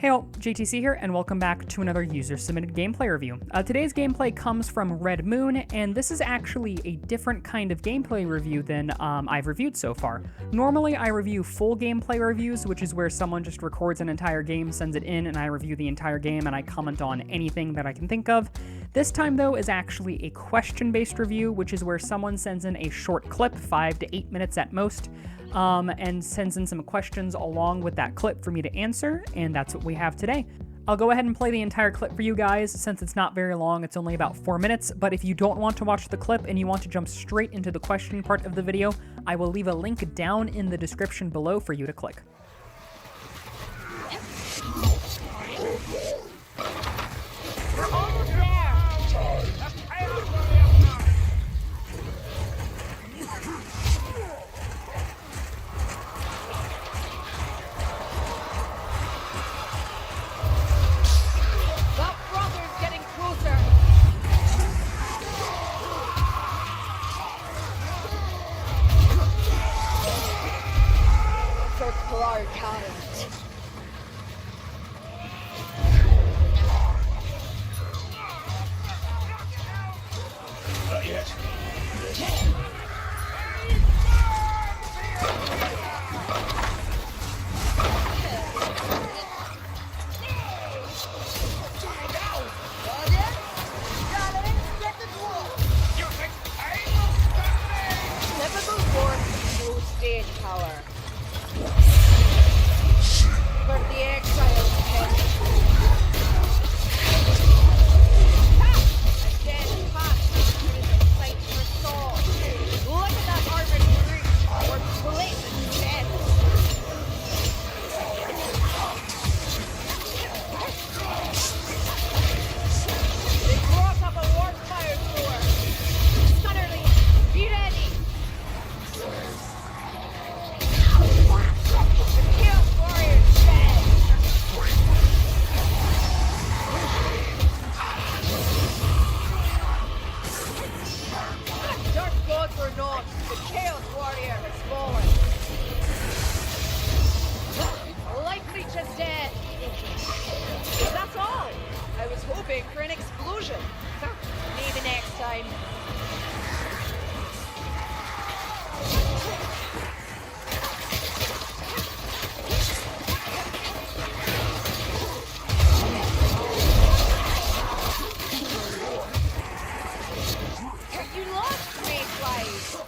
Hey all, JTC here, and welcome back to another user-submitted gameplay review. Today's gameplay comes from Red Moon, and this is actually a different kind of gameplay review than I've reviewed so far. Normally, I review full gameplay reviews, which is where someone just records an entire game, sends it in, and I review the entire game, and I comment on anything that I can think of. This time, though, is actually a question-based review, which is where someone sends in a short clip, 5 to 8 minutes at most, and sends in some questions along with that clip for me to answer, and that's what we have today. I'll go ahead and play the entire clip for you guys, since it's not very long, it's only about 4 minutes, but if you don't want to watch the clip and you want to jump straight into the question part of the video, I will leave a link down in the description below for you to click. We're almost there! For an explosion. Maybe next time. You lost me, Flight.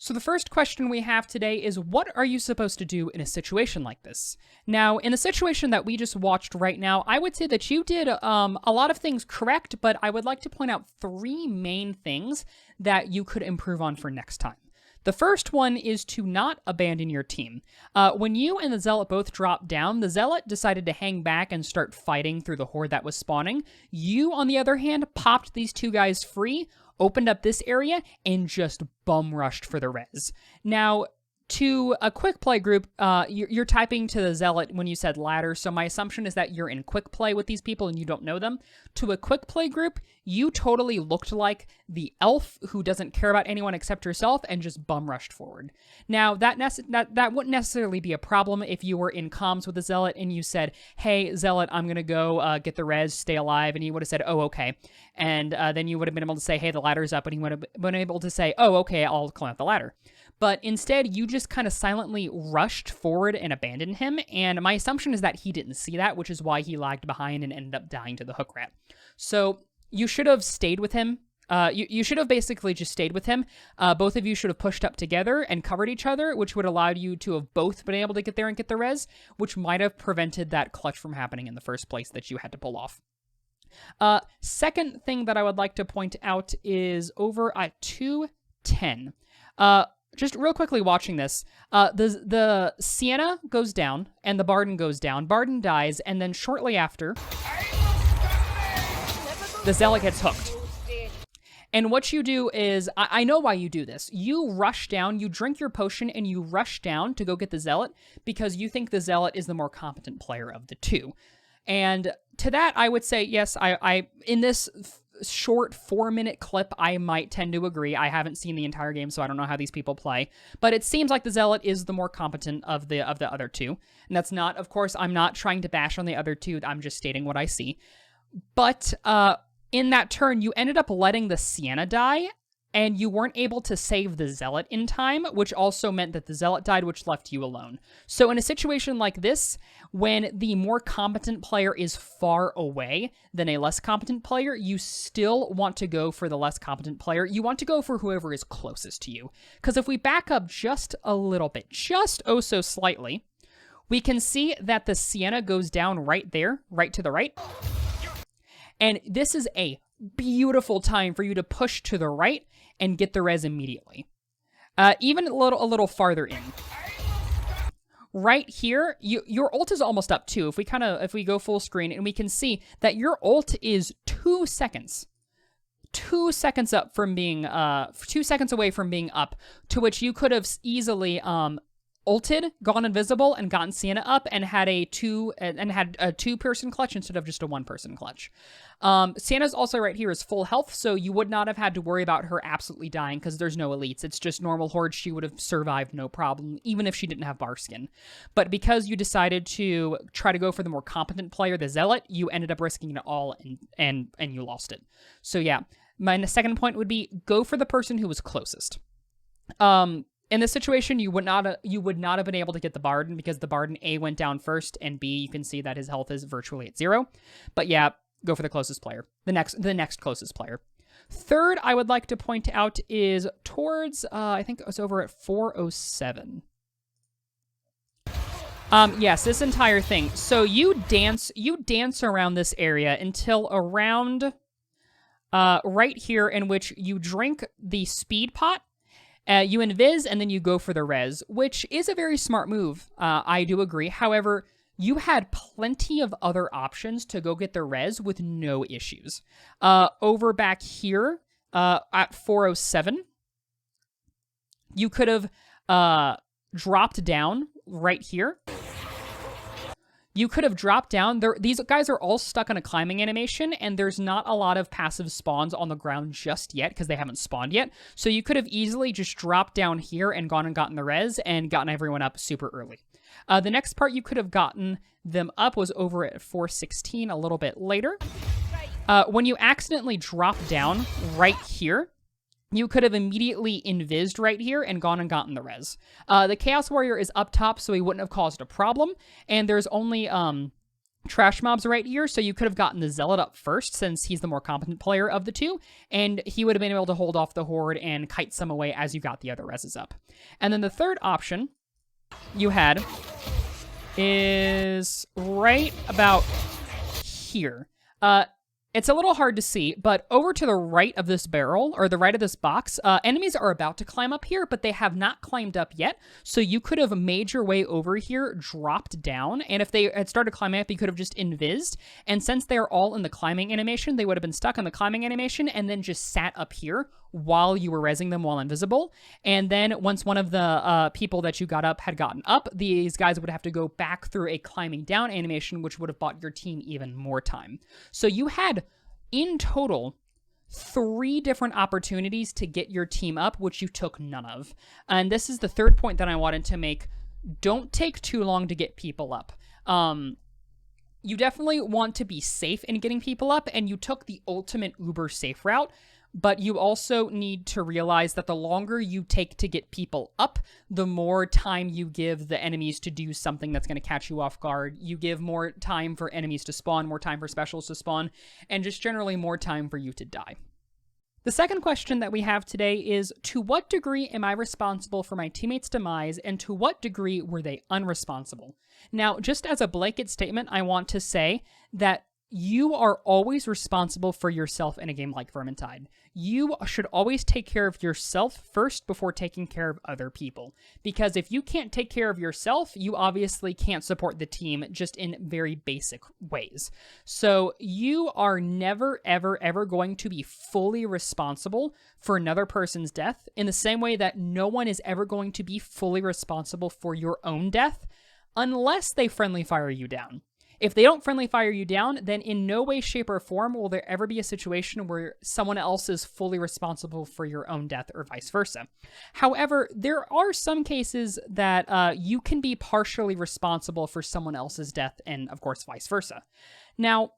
So the first question we have today is, what are you supposed to do in a situation like this? Now, in the situation that we just watched right now, I would say that you did a lot of things correct, but I would like to point out 3 main things that you could improve on for next time. The first one is to not abandon your team. When you and the Zealot both dropped down, the Zealot decided to hang back and start fighting through the horde that was spawning. You, on the other hand, popped these 2 guys free, opened up this area, and just bum rushed for the res. Now, To a quick play group, you're typing to the zealot when you said ladder, so my assumption is that you're in quick play with these people and you don't know them. To a quick play group, you totally looked like the elf who doesn't care about anyone except herself and just bum rushed forward. Now, that wouldn't necessarily be a problem if you were in comms with the zealot and you said, hey, zealot, I'm going to go get the res, stay alive, and he would have said, oh, okay. And then you would have been able to say, hey, the ladder's up, and he would have been able to say, oh, okay, I'll climb up the ladder. But instead, you just kind of silently rushed forward and abandoned him, and my assumption is that he didn't see that, which is why he lagged behind and ended up dying to the hook rat. So you should have stayed with him. You should have basically just stayed with him. Both of you should have pushed up together and covered each other, which would allow you to have both been able to get there and get the res, which might have prevented that clutch from happening in the first place that you had to pull off. Second thing that I would like to point out is over at 2:10. Just real quickly watching this, the Sienna goes down, and the Barden goes down. Barden dies, and then shortly after, the Zealot gets hooked. And what you do is, I know why you do this. You rush down, you drink your potion, and you rush down to go get the Zealot, because you think the Zealot is the more competent player of the two. And to that, I would say, yes, I in this short 4-minute clip, I might tend to agree. I haven't seen the entire game, so I don't know how these people play. But it seems like the Zealot is the more competent of the other two. And that's not, of course, I'm not trying to bash on the other two. I'm just stating what I see. But in that turn, you ended up letting the Sienna die, and you weren't able to save the Zealot in time, which also meant that the Zealot died, which left you alone. So in a situation like this, when the more competent player is far away than a less competent player, you still want to go for the less competent player. You want to go for whoever is closest to you. Because if we back up just a little bit, just oh so slightly, we can see that the Sienna goes down right there, right to the right. And this is a beautiful time for you to push to the right and get the res immediately. Even a little farther in. Right here, your ult is almost up too. If we go full screen, and we can see that your ult is 2 seconds. 2 seconds up from being 2 seconds away from being up, to which you could have easily ulted, gone invisible, and gotten Sienna up, and had a two-person clutch instead of just a one-person clutch. Sienna's also right here is full health, so you would not have had to worry about her absolutely dying because there's no elites. It's just normal horde. She would have survived no problem, even if she didn't have bar skin. But because you decided to try to go for the more competent player, the Zealot, you ended up risking it all, and you lost it. So yeah, my second point would be go for the person who was closest. In this situation, you would not have been able to get the Barden because the Barden A went down first, and B, you can see that his health is virtually at 0. But yeah, go for the closest player, the next closest player. Third, I would like to point out is towards I think it was over at 4:07. Yes, this entire thing. So you dance around this area until around right here, in which you drink the speed pot. You invis, and then you go for the res, which is a very smart move. I do agree. However, you had plenty of other options to go get the res with no issues. Over back here at 4:07, you could have dropped down right here. You could have dropped down. These guys are all stuck on a climbing animation, and there's not a lot of passive spawns on the ground just yet because they haven't spawned yet. So you could have easily just dropped down here and gone and gotten the res and gotten everyone up super early. The next part you could have gotten them up was over at 4:16, a little bit later. When you accidentally drop down right here, you could have immediately invised right here and gone and gotten the res. The Chaos Warrior is up top, so he wouldn't have caused a problem. And there's only trash mobs right here, so you could have gotten the Zealot up first, since he's the more competent player of the two. And he would have been able to hold off the horde and kite some away as you got the other reses up. And then the third option you had is right about here. It's a little hard to see, but over to the right of this barrel, or the right of this box, enemies are about to climb up here, but they have not climbed up yet. So you could have made your way over here, dropped down, and if they had started climbing up, you could have just invised. And since they're all in the climbing animation, they would have been stuck in the climbing animation and then just sat up here while you were rezzing them while invisible. And then once one of the people that you got up had gotten up, these guys would have to go back through a climbing down animation, which would have bought your team even more time. So you had, in total, 3 different opportunities to get your team up, which you took none of. And this is the third point that I wanted to make. Don't take too long to get people up. You definitely want to be safe in getting people up, and you took the ultimate uber safe route. But you also need to realize that the longer you take to get people up, the more time you give the enemies to do something that's going to catch you off guard. You give more time for enemies to spawn, more time for specials to spawn, and just generally more time for you to die. The second question that we have today is, to what degree am I responsible for my teammates' demise, and to what degree were they unresponsible? Now, just as a blanket statement, I want to say that you are always responsible for yourself in a game like Vermintide. You should always take care of yourself first before taking care of other people. Because if you can't take care of yourself, you obviously can't support the team just in very basic ways. So you are never, ever, ever going to be fully responsible for another person's death, in the same way that no one is ever going to be fully responsible for your own death unless they friendly fire you down. If they don't friendly fire you down, then in no way, shape, or form will there ever be a situation where someone else is fully responsible for your own death, or vice versa. However, there are some cases that you can be partially responsible for someone else's death, and of course, vice versa. Now,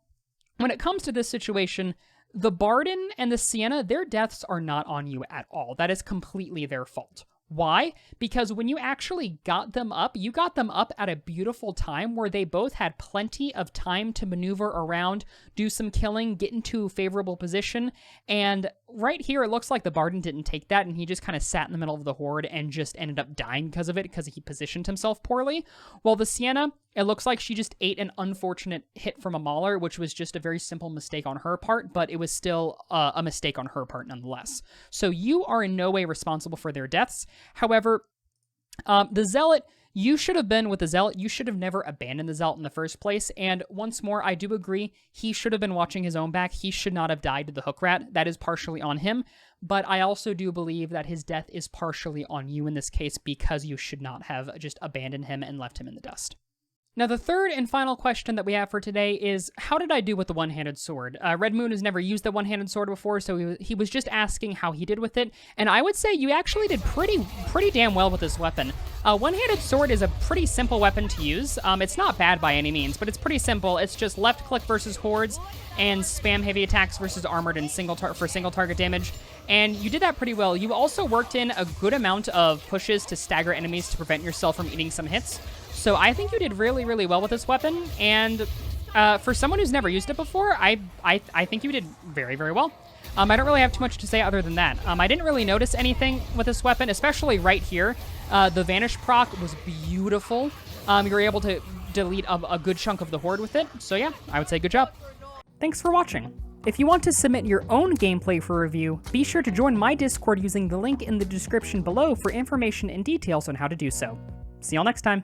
when it comes to this situation, the Barden and the Sienna, their deaths are not on you at all. That is completely their fault. Why? Because when you actually got them up, you got them up at a beautiful time where they both had plenty of time to maneuver around, do some killing, get into a favorable position, and right here, it looks like the Barden didn't take that, and he just kind of sat in the middle of the horde and just ended up dying because of it, because he positioned himself poorly. While the Sienna, it looks like she just ate an unfortunate hit from a Mauler, which was just a very simple mistake on her part, but it was still a mistake on her part nonetheless. So you are in no way responsible for their deaths. However, the Zealot, you should have been with the Zealot. You should have never abandoned the Zealot in the first place. And once more, I do agree, he should have been watching his own back. He should not have died to the hook rat. That is partially on him. But I also do believe that his death is partially on you in this case, because you should not have just abandoned him and left him in the dust. Now, the third and final question that we have for today is, how did I do with the one-handed sword? Red Moon has never used the one-handed sword before, so he was just asking how he did with it, and I would say you actually did pretty damn well with this weapon. One-handed sword is a pretty simple weapon to use. It's not bad by any means, but it's pretty simple. It's just left-click versus hordes, and spam heavy attacks versus armored and single target damage, and you did that pretty well. You also worked in a good amount of pushes to stagger enemies to prevent yourself from eating some hits. So I think you did really, really well with this weapon, and for someone who's never used it before, I think you did very, very well. I don't really have too much to say other than that. I didn't really notice anything with this weapon, especially right here. The Vanish proc was beautiful. You were able to delete a good chunk of the horde with it, so yeah, I would say good job. Thanks for watching. If you want to submit your own gameplay for review, be sure to join my Discord using the link in the description below for information and details on how to do so. See y'all next time.